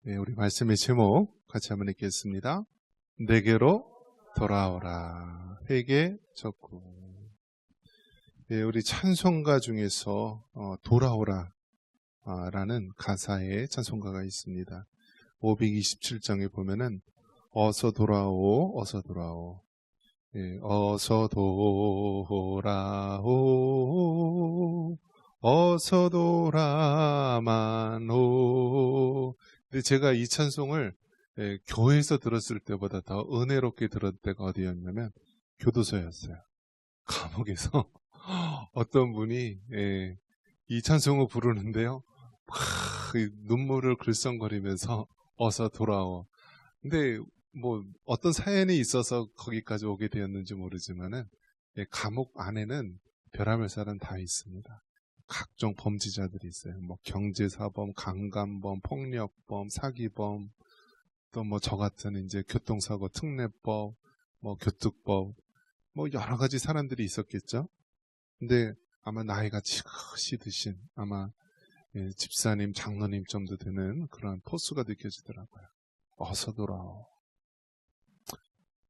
네, 우리 말씀의 제목 같이 한번 읽겠습니다. 내게로 돌아오라. 회개 적구. 네, 우리 찬송가 중에서 돌아오라 라는 가사의 찬송가가 있습니다. 527장에 보면은 어서 돌아오, 어서 돌아오. 네, 어서 돌아오, 어서 돌아만 오. 근데 제가 이 찬송을 교회에서 들었을 때보다 더 은혜롭게 들었을 때가 어디였냐면 교도소였어요. 감옥에서 어떤 분이 이 찬송을 부르는데요, 눈물을 글썽거리면서 어서 돌아오. 근데 뭐 어떤 사연이 있어서 거기까지 오게 되었는지 모르지만은 감옥 안에는 별하별 사람 다 있습니다. 각종 범죄자들이 있어요. 뭐 경제사범, 강간범, 폭력범, 사기범, 또 뭐 저 같은 이제 교통사고 특례법, 뭐 교특법, 뭐 여러 가지 사람들이 있었겠죠. 근데 아마 나이가 지긋이 드신 아마 집사님, 장로님 정도 되는 그런 포스가 느껴지더라고요. 어서 돌아오.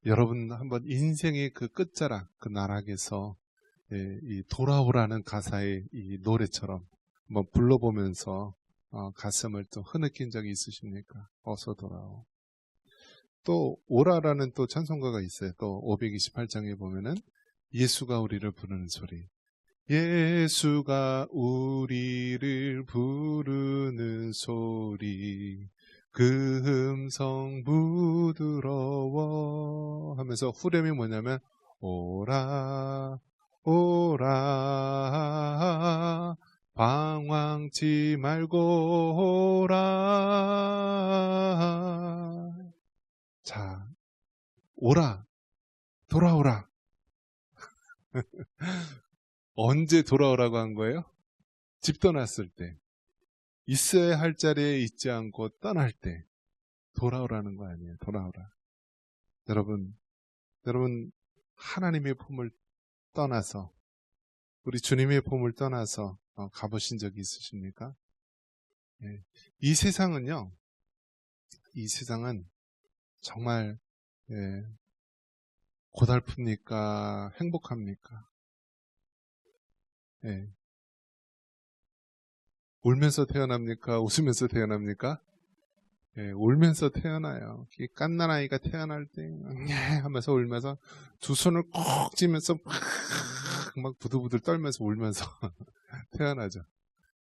여러분 한번 인생의 그 끝자락, 그 나락에서 이 돌아오라는 가사의 이 노래처럼 한번 불러보면서 가슴을 또 흐느낀 적이 있으십니까? 어서 돌아오. 또 오라라는 또 찬송가가 있어요. 또 528장에 보면은 예수가 우리를 부르는 소리. 예수가 우리를 부르는 소리, 그 음성 부드러워 하면서 후렴이 뭐냐면 오라 오라 방황치 말고 오라. 자, 오라, 돌아오라. 언제 돌아오라고 한 거예요? 집 떠났을 때, 있어야 할 자리에 있지 않고 떠날 때 돌아오라는 거 아니에요. 돌아오라. 여러분 하나님의 품을 떠나서, 우리 주님의 품을 떠나서 가보신 적이 있으십니까? 이 세상은요, 이 세상은 정말 고달픕니까? 행복합니까? 울면서 태어납니까? 웃으면서 태어납니까? 울면서 태어나요. 갓난아이가 태어날 때 하면서 울면서 두 손을 꼭 쥐면서 막 부들부들 떨면서 울면서 태어나죠.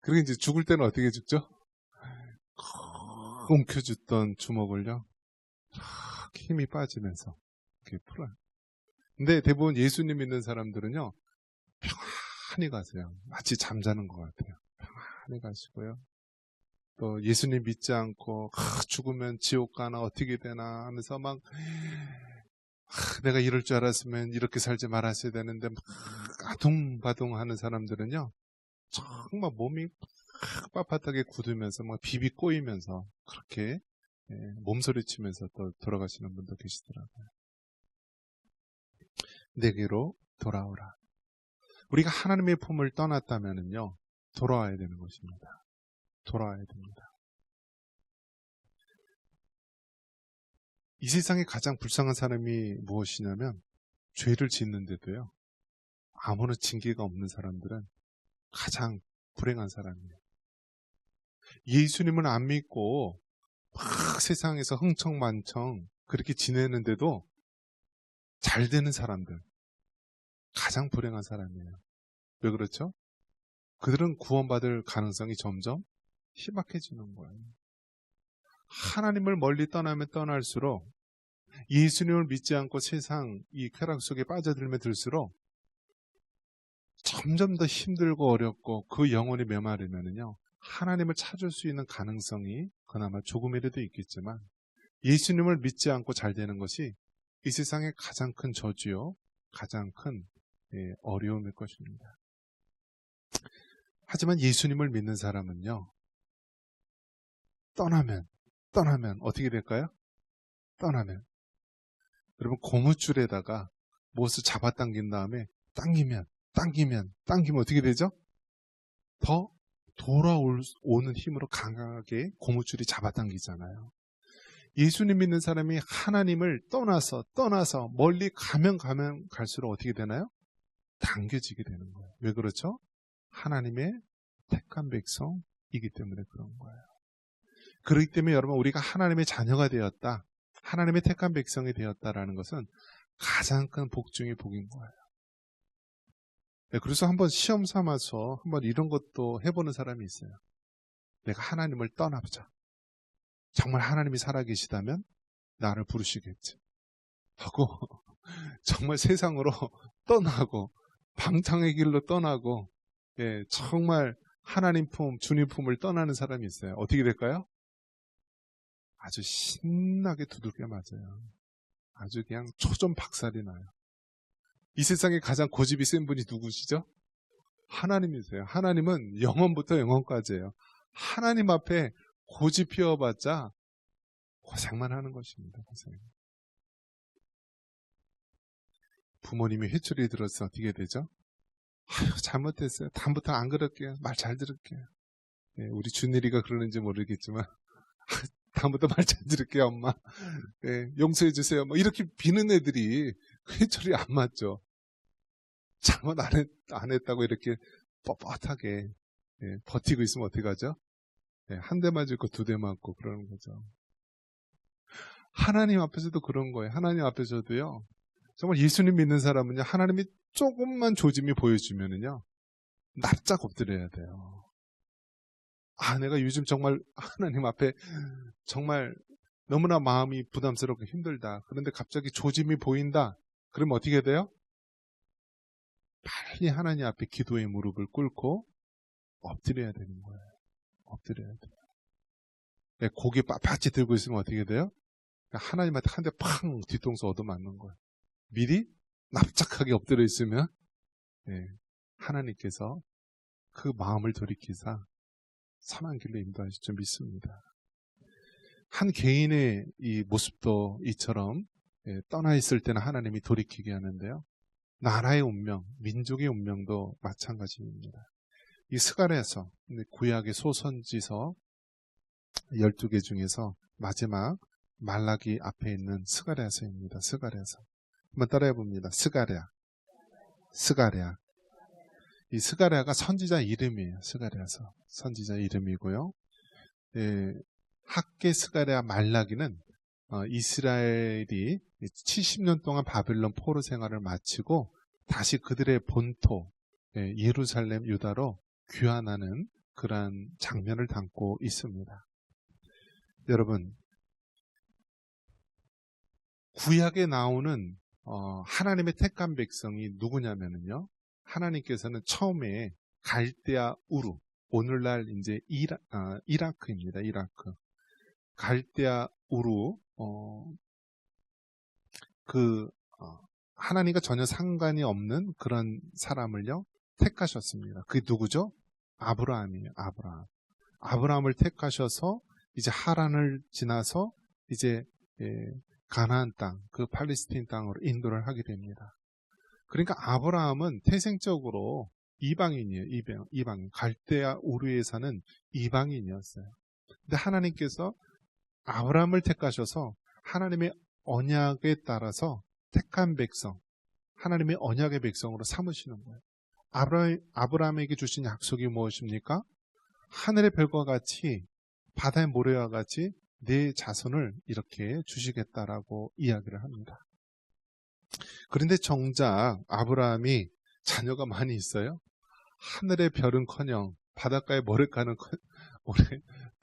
그리고 이제 죽을 때는 어떻게 죽죠? 꼭 움켜쥐던 주먹을요, 힘이 빠지면서 이렇게 풀어요. 근데 대부분 예수님 믿는 사람들은요, 평안히 가세요. 마치 잠자는 것 같아요. 평안히 가시고요. 또 예수님 믿지 않고 죽으면 지옥 가나 어떻게 되나 하면서 막 내가 이럴 줄 알았으면 이렇게 살지 말았어야 되는데 막 아둥바둥 하는 사람들은요, 정말 몸이 빳빳하게 굳으면서 막 비비 꼬이면서 그렇게 몸소리치면서 또 돌아가시는 분도 계시더라고요. 내게로 돌아오라. 우리가 하나님의 품을 떠났다면은요, 돌아와야 되는 것입니다. 돌아와야 됩니다. 이 세상에 가장 불쌍한 사람이 무엇이냐면, 죄를 짓는데도요, 아무런 징계가 없는 사람들은 가장 불행한 사람이에요. 예수님은 안 믿고 막 세상에서 흥청만청 그렇게 지내는데도 잘 되는 사람들, 가장 불행한 사람이에요. 왜 그렇죠? 그들은 구원받을 가능성이 점점 희박해지는 거예요. 하나님을 멀리 떠나면 떠날수록, 예수님을 믿지 않고 세상 이 쾌락 속에 빠져들면 들수록 점점 더 힘들고 어렵고 그 영혼이 메마르면은요, 하나님을 찾을 수 있는 가능성이 그나마 조금이라도 있겠지만, 예수님을 믿지 않고 잘 되는 것이 이 세상의 가장 큰 저주요, 가장 큰 어려움일 것입니다. 하지만 예수님을 믿는 사람은요, 떠나면 어떻게 될까요? 떠나면, 여러분, 고무줄에다가 무엇을 잡아당긴 다음에 당기면 어떻게 되죠? 더 돌아오는 힘으로 강하게 고무줄이 잡아당기잖아요. 예수님 믿는 사람이 하나님을 떠나서 멀리 가면 갈수록 어떻게 되나요? 당겨지게 되는 거예요. 왜 그렇죠? 하나님의 택한 백성이기 때문에 그런 거예요. 그렇기 때문에 여러분, 우리가 하나님의 자녀가 되었다, 하나님의 택한 백성이 되었다라는 것은 가장 큰 복 중의 복인 거예요. 네, 그래서 한번 시험 삼아서 한번 이런 것도 해보는 사람이 있어요. 내가 하나님을 떠나보자. 정말 하나님이 살아계시다면 나를 부르시겠지 하고 정말 세상으로 떠나고 방탕의 길로 떠나고, 예, 정말 하나님 품, 주님 품을 떠나는 사람이 있어요. 어떻게 될까요? 아주 신나게 두들겨 맞아요. 아주 그냥 초전 박살이 나요. 이 세상에 가장 고집이 센 분이 누구시죠? 하나님이세요. 하나님은 영원부터 영원까지예요. 하나님 앞에 고집 피워봤자 고생만 하는 것입니다. 고생. 부모님이 회초리 들어서 어떻게 되죠? 아유, 잘못했어요. 다음부터 안 그럴게요. 말 잘 들을게요. 네, 우리 준일이가 그러는지 모르겠지만 다음부터 말 잘 들을게요, 엄마. 네, 용서해 주세요. 뭐 이렇게 비는 애들이 회초리 안 맞죠. 잘못 안 했다고 이렇게 뻣뻣하게, 네, 버티고 있으면 어떻게 하죠? 네, 한 대 맞을 거 두 대 맞고 그러는 거죠. 하나님 앞에서도 그런 거예요. 하나님 앞에서도요. 정말 예수님 믿는 사람은요, 하나님이 조금만 조짐이 보여주면은요, 납작 엎드려야 돼요. 아, 내가 요즘 정말 하나님 앞에 정말 너무나 마음이 부담스럽고 힘들다. 그런데 갑자기 조짐이 보인다. 그러면 어떻게 돼요? 빨리 하나님 앞에 기도의 무릎을 꿇고 엎드려야 되는 거예요. 엎드려야 돼요. 네, 고개 빳빳이 들고 있으면 어떻게 돼요? 하나님한테 한 대 팡 뒤통수 얻어맞는 거예요. 미리 납작하게 엎드려 있으면, 네, 하나님께서 그 마음을 돌이키사 선한 길로 인도하실 줄 믿습니다. 한 개인의 이 모습도 이처럼, 예, 떠나 있을 때는 하나님이 돌이키게 하는데요. 나라의 운명, 민족의 운명도 마찬가지입니다. 이 스가랴서, 구약의 소선지서 12개 중에서 마지막 말라기 앞에 있는 스가랴서입니다. 스가랴서. 한번 따라해 봅니다. 스가랴. 이 스가랴가 선지자 이름이에요. 스가랴서. 선지자 이름이고요. 예, 학개 스가랴 말라기는 이스라엘이 70년 동안 바빌론 포로 생활을 마치고 다시 그들의 본토, 예, 예루살렘 유다로 귀환하는 그러한 장면을 담고 있습니다. 여러분, 구약에 나오는 하나님의 택한 백성이 누구냐면요, 하나님께서는 처음에 갈대아 우르, 오늘날 이제 이라크입니다. 이라크. 갈대아 우르, 하나님과 전혀 상관이 없는 그런 사람을요, 택하셨습니다. 그게 누구죠? 아브라함이에요. 아브라함을 택하셔서 이제 하란을 지나서 이제, 가나안 땅, 그 팔레스틴 땅으로 인도를 하게 됩니다. 그러니까 아브라함은 태생적으로 이방인이에요. 이방인. 갈대아 우르에 사는 이방인이었어요. 근데 하나님께서 아브라함을 택하셔서 하나님의 언약에 따라서 택한 백성, 하나님의 언약의 백성으로 삼으시는 거예요. 아브라함에게 주신 약속이 무엇입니까? 하늘의 별과 같이, 바다의 모래와 같이 내 자손을 이렇게 주시겠다라고 이야기를 합니다. 그런데 정작 아브라함이 자녀가 많이 있어요. 하늘의 별은커녕 바닷가에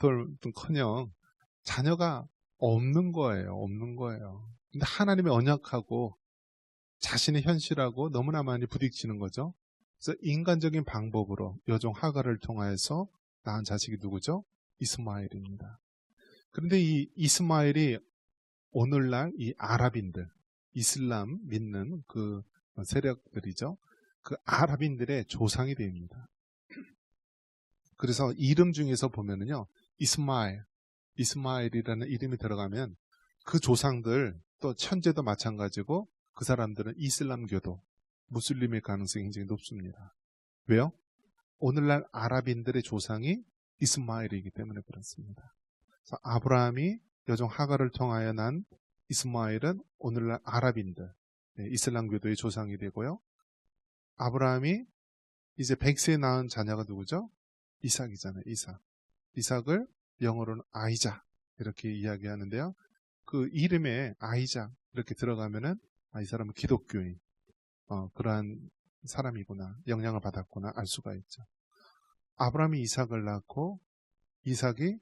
모래돌은커녕 자녀가 없는 거예요. 근데 하나님의 언약하고 자신의 현실하고 너무나 많이 부딪히는 거죠. 그래서 인간적인 방법으로 여종 하갈을 통하여서 낳은 자식이 누구죠? 이스마엘입니다. 그런데 이 이스마엘이 오늘날 이 아랍인들, 이슬람 믿는 그 세력들이죠. 그 아랍인들의 조상이 됩니다. 그래서 이름 중에서 보면은요, 이스마엘이라는 이름이 들어가면 그 조상들, 또 현재도 마찬가지고 그 사람들은 이슬람교도, 무슬림의 가능성이 굉장히 높습니다. 왜요? 오늘날 아랍인들의 조상이 이스마엘이기 때문에 그렇습니다. 그래서 아브라함이 여종 하갈을 통하여 난 이스마엘은 오늘날 아랍인들, 이슬람교도의 조상이 되고요. 아브라함이 이제 100세에 낳은 자녀가 누구죠? 이삭이잖아요. 이삭을 영어로는 아이작 이렇게 이야기하는데요. 그 이름에 아이작 이렇게 들어가면은 이 사람은 기독교인 그러한 사람이구나, 영향을 받았구나 알 수가 있죠. 아브라함이 이삭을 낳고 이삭이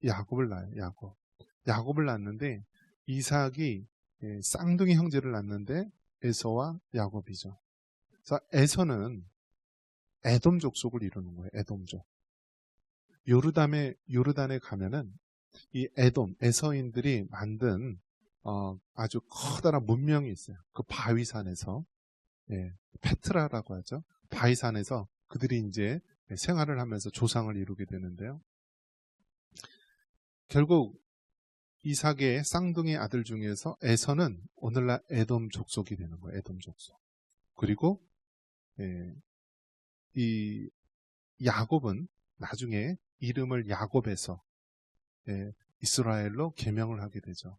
야곱을 낳아요. 야곱을 낳는데 이삭이 쌍둥이 형제를 낳는데 에서와 야곱이죠. 그래서 에서는 에돔 족속을 이루는 거예요. 에돔족. 요르단에 가면은 이 에서인들이 만든 아주 커다란 문명이 있어요. 그 바위산에서, 페트라라고 하죠. 바위산에서 그들이 이제 생활을 하면서 조상을 이루게 되는데요. 결국 이삭의 쌍둥이 아들 중에서 에서는 오늘날 에돔 족속이 되는 거예요. 에돔 족속. 그리고 이 야곱은 나중에 이름을 야곱에서 이스라엘로 개명을 하게 되죠.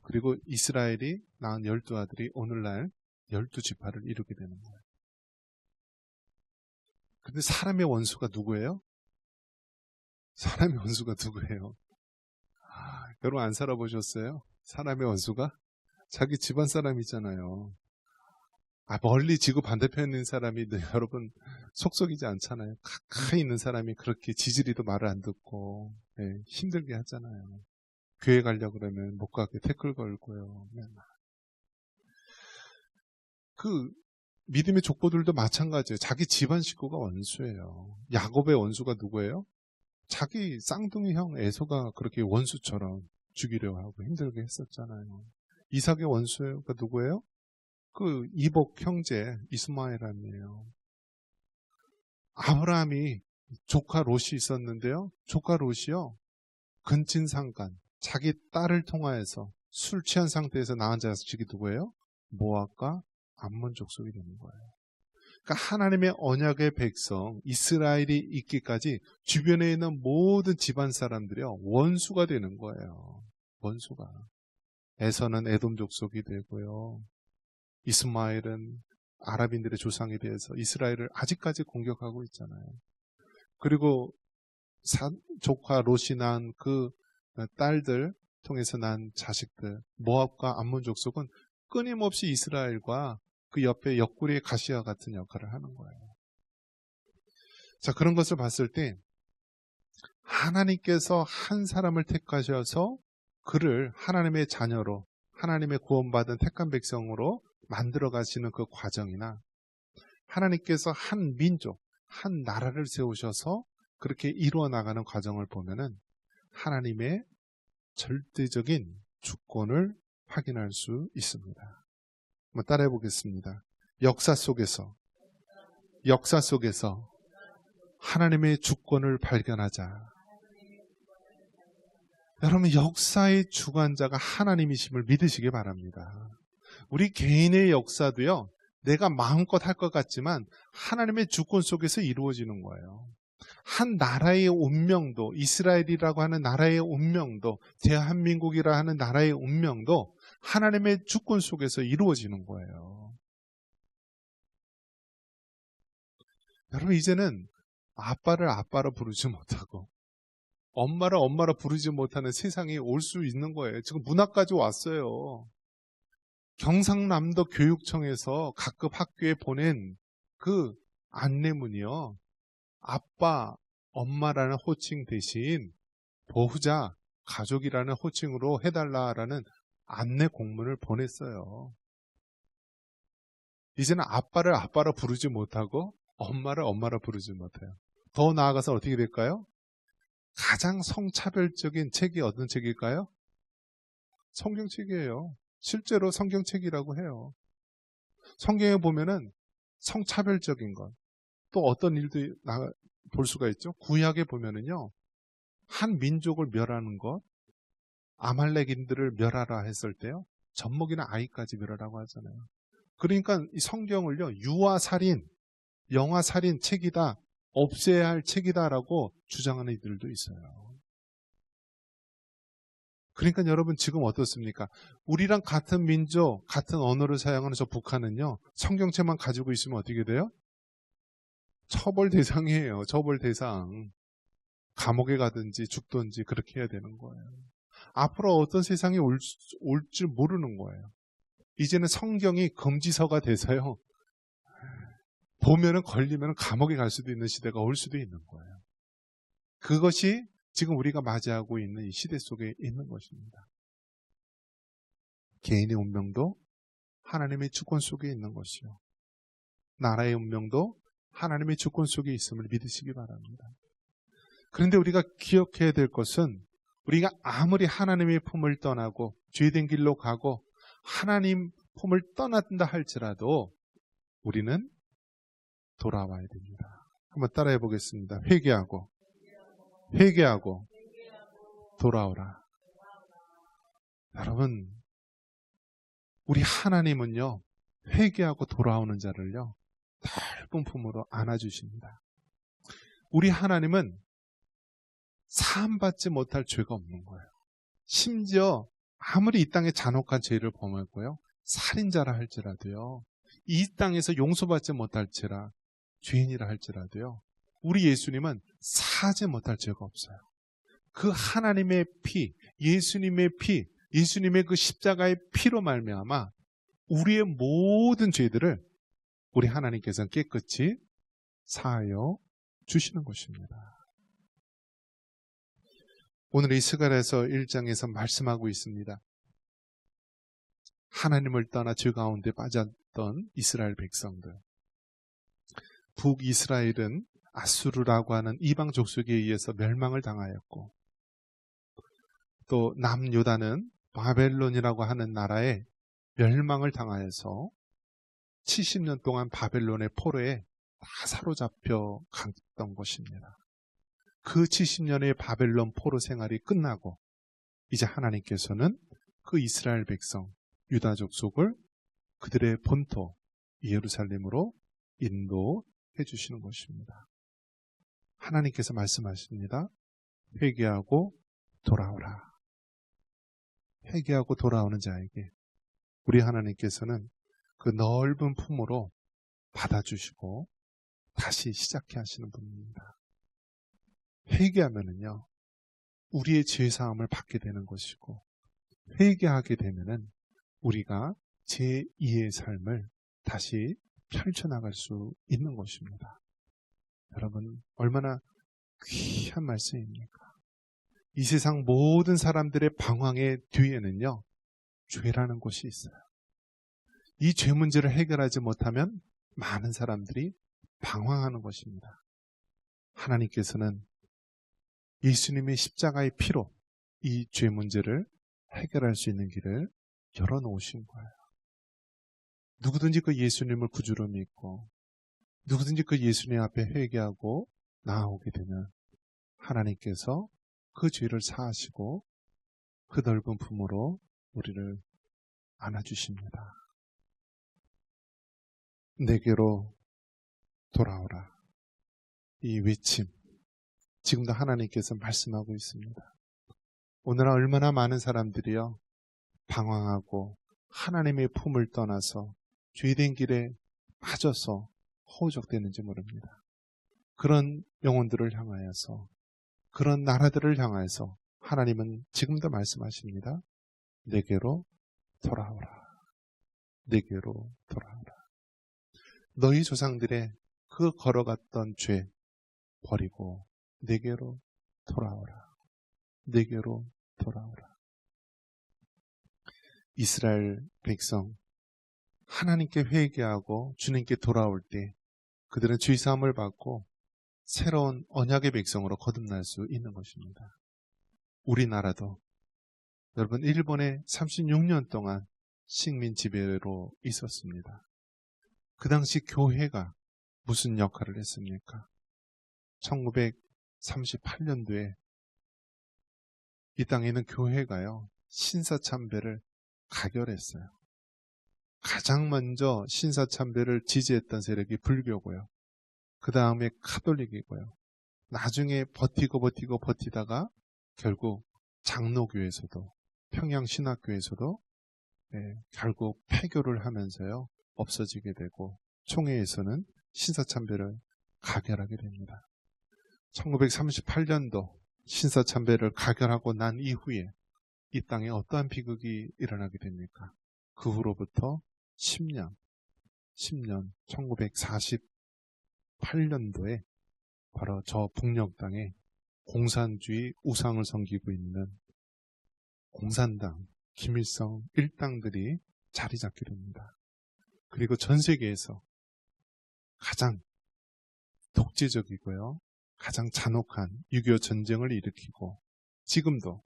그리고 이스라엘이 낳은 12아들이 오늘날 12지파를 이루게 되는 거예요. 근데 사람의 원수가 누구예요? 사람의 원수가 누구예요? 여러분 안 살아보셨어요? 사람의 원수가? 자기 집안 사람이잖아요. 멀리 지구 반대편에 있는 사람이 여러분 속썩이지 않잖아요. 가까이 있는 사람이 그렇게 지지리도 말을 안 듣고 힘들게 하잖아요. 교회 가려고 그러면 못 가게 태클 걸고요. 그 믿음의 족보들도 마찬가지예요. 자기 집안 식구가 원수예요. 야곱의 원수가 누구예요? 자기 쌍둥이 형 에서가 그렇게 원수처럼 죽이려 하고 힘들게 했었잖아요. 이삭의 원수가 누구예요? 그 이복 형제 이스마엘이에요. 아브라함이 조카 롯이 있었는데요. 조카 롯이요, 근친상간 자기 딸을 통하여서 술 취한 상태에서 낳은 자식이 누구예요? 모압과 암몬 족속이 되는 거예요. 그러니까 하나님의 언약의 백성 이스라엘이 있기까지 주변에 있는 모든 집안 사람들이요 원수가 되는 거예요. 원수가. 에서는 에돔 족속이 되고요. 이스마엘은 아랍인들의 조상에 대해서 이스라엘을 아직까지 공격하고 있잖아요. 그리고 조카 롯이 낳은 그 딸들 통해서 난 자식들 모압과 암몬 족속은 끊임없이 이스라엘과 그 옆에 옆구리의 가시와 같은 역할을 하는 거예요. 자, 그런 것을 봤을 때 하나님께서 한 사람을 택하셔서 그를 하나님의 자녀로, 하나님의 구원받은 택한 백성으로 만들어 가시는 그 과정이나 하나님께서 한 민족, 한 나라를 세우셔서 그렇게 이루어 나가는 과정을 보면은 하나님의 절대적인 주권을 확인할 수 있습니다. 한번 따라해 보겠습니다. 역사 속에서 하나님의 주권을 발견하자. 여러분, 역사의 주관자가 하나님이심을 믿으시기 바랍니다. 우리 개인의 역사도요, 내가 마음껏 할 것 같지만 하나님의 주권 속에서 이루어지는 거예요. 한 나라의 운명도, 이스라엘이라고 하는 나라의 운명도, 대한민국이라 하는 나라의 운명도 하나님의 주권 속에서 이루어지는 거예요. 여러분, 이제는 아빠를 아빠로 부르지 못하고 엄마를 엄마로 부르지 못하는 세상이 올 수 있는 거예요. 지금 문학까지 왔어요. 경상남도 교육청에서 각급 학교에 보낸 그 안내문이요, 아빠, 엄마라는 호칭 대신 보호자, 가족이라는 호칭으로 해달라라는 안내 공문을 보냈어요. 이제는 아빠를 아빠로 부르지 못하고 엄마를 엄마로 부르지 못해요. 더 나아가서 어떻게 될까요? 가장 성차별적인 책이 어떤 책일까요? 성경책이에요. 실제로 성경책이라고 해요. 성경에 보면은 성차별적인 것, 또 어떤 일도 볼 수가 있죠. 구약에 보면은요, 한 민족을 멸하는 것, 아말렉인들을 멸하라 했을 때요, 젖먹이는 아이까지 멸하라고 하잖아요. 그러니까 이 성경을요, 유아살인, 영아살인 책이다, 없애야 할 책이다라고 주장하는 이들도 있어요. 그러니까 여러분 지금 어떻습니까? 우리랑 같은 민족, 같은 언어를 사용하는 저 북한은요, 성경책만 가지고 있으면 어떻게 돼요? 처벌 대상이에요. 처벌 대상. 감옥에 가든지 죽든지 그렇게 해야 되는 거예요. 앞으로 어떤 세상이 올 줄 모르는 거예요. 이제는 성경이 금지서가 돼서요. 보면은 걸리면 감옥에 갈 수도 있는 시대가 올 수도 있는 거예요. 그것이 지금 우리가 맞이하고 있는 이 시대 속에 있는 것입니다. 개인의 운명도 하나님의 주권 속에 있는 것이요. 나라의 운명도 하나님의 주권 속에 있음을 믿으시기 바랍니다. 그런데 우리가 기억해야 될 것은 우리가 아무리 하나님의 품을 떠나고 죄된 길로 가고 하나님 품을 떠난다 할지라도 우리는 돌아와야 됩니다. 한번 따라해 보겠습니다. 회개하고 돌아오라. 여러분, 우리 하나님은요, 회개하고 돌아오는 자를요, 넓은 품으로 안아주십니다. 우리 하나님은 사함받지 못할 죄가 없는 거예요. 심지어 아무리 이 땅에 잔혹한 죄를 범했고요, 살인자라 할지라도요, 이 땅에서 용서받지 못할지라 죄인이라 할지라도요, 우리 예수님은 사하지 못할 죄가 없어요. 그 하나님의 피, 예수님의 피, 예수님의 그 십자가의 피로 말미암아 우리의 모든 죄들을 우리 하나님께서는 깨끗이 사하여 주시는 것입니다. 오늘 이 스가랴서 1장에서 말씀하고 있습니다. 하나님을 떠나 죄 가운데 빠졌던 이스라엘 백성들. 북이스라엘은 아수르라고 하는 이방 족속에 의해서 멸망을 당하였고, 또 남유다는 바벨론이라고 하는 나라에 멸망을 당하여서 70년 동안 바벨론의 포로에 다 사로잡혀 갔던 것입니다. 그 70년의 바벨론 포로 생활이 끝나고 이제 하나님께서는 그 이스라엘 백성 유다 족속을 그들의 본토 예루살렘으로 인도해 주시는 것입니다. 하나님께서 말씀하십니다. 회개하고 돌아오라. 회개하고 돌아오는 자에게 우리 하나님께서는 그 넓은 품으로 받아주시고 다시 시작해 하시는 분입니다. 회개하면은요, 우리의 죄사함을 받게 되는 것이고, 회개하게 되면은 우리가 제2의 삶을 다시 펼쳐나갈 수 있는 것입니다. 여러분, 얼마나 귀한 말씀입니까? 이 세상 모든 사람들의 방황의 뒤에는요, 죄라는 것이 있어요. 이 죄 문제를 해결하지 못하면 많은 사람들이 방황하는 것입니다. 하나님께서는 예수님의 십자가의 피로 이 죄 문제를 해결할 수 있는 길을 열어놓으신 거예요. 누구든지 그 예수님을 구주로 믿고 누구든지 그 예수님 앞에 회개하고 나아오게 되면 하나님께서 그 죄를 사하시고 그 넓은 품으로 우리를 안아주십니다. 내게로 돌아오라. 이 외침, 지금도 하나님께서 말씀하고 있습니다. 오늘 얼마나 많은 사람들이요, 방황하고 하나님의 품을 떠나서 죄된 길에 빠져서 허우적대는지 모릅니다. 그런 영혼들을 향하여서, 그런 나라들을 향하여서 하나님은 지금도 말씀하십니다. 내게로 돌아오라. 내게로 돌아오라. 너희 조상들의 그 걸어갔던 죄 버리고 내게로 돌아오라. 내게로 돌아오라. 이스라엘 백성, 하나님께 회개하고 주님께 돌아올 때 그들은 죄사함을 받고 새로운 언약의 백성으로 거듭날 수 있는 것입니다. 우리나라도 여러분, 일본에 36년 동안 식민 지배로 있었습니다. 그 당시 교회가 무슨 역할을 했습니까? 1938년도에 이 땅에 있는 교회가요, 신사참배를 가결했어요. 가장 먼저 신사참배를 지지했던 세력이 불교고요. 그 다음에 카톨릭이고요. 나중에 버티다가 결국 장로교에서도 평양신학교에서도 결국 폐교를 하면서요 없어지게 되고 총회에서는 신사참배를 가결하게 됩니다. 1938년도 신사참배를 가결하고 난 이후에 이 땅에 어떠한 비극이 일어나게 됩니까? 그 후로부터 10년 1948년도에 바로 저 북녘 땅에 공산주의 우상을 섬기고 있는 공산당, 김일성 일당들이 자리 잡게 됩니다. 그리고 전 세계에서 가장 독재적이고요, 가장 잔혹한 6.25 전쟁을 일으키고 지금도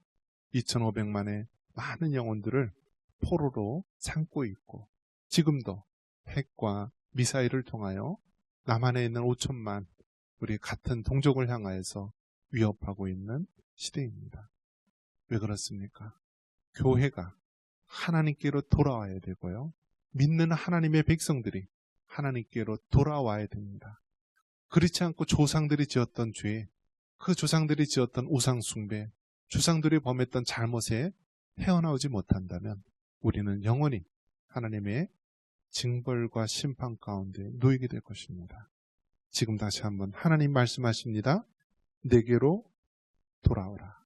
2,500만의 많은 영혼들을 포로로 삼고 있고 지금도 핵과 미사일을 통하여 남한에 있는 5천만 우리 같은 동족을 향하여서 위협하고 있는 시대입니다. 왜 그렇습니까? 교회가 하나님께로 돌아와야 되고요. 믿는 하나님의 백성들이 하나님께로 돌아와야 됩니다. 그렇지 않고 조상들이 지었던 죄, 그 조상들이 지었던 우상 숭배, 조상들이 범했던 잘못에 헤어나오지 못한다면 우리는 영원히 하나님의 징벌과 심판 가운데 놓이게 될 것입니다. 지금 다시 한번 하나님 말씀하십니다. 내게로 돌아오라.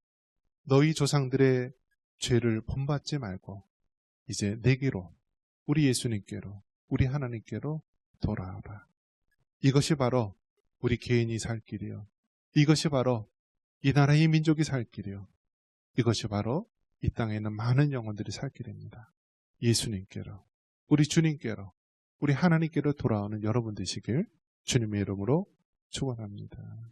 너희 조상들의 죄를 본받지 말고 이제 내게로, 우리 예수님께로, 우리 하나님께로 돌아오라. 이것이 바로 우리 개인이 살 길이요, 이것이 바로 이 나라의 민족이 살 길이요, 이것이 바로 이 땅에 있는 많은 영혼들이 살 길입니다. 예수님께로, 우리 주님께로, 우리 하나님께로 돌아오는 여러분 되시길 주님의 이름으로 축원합니다.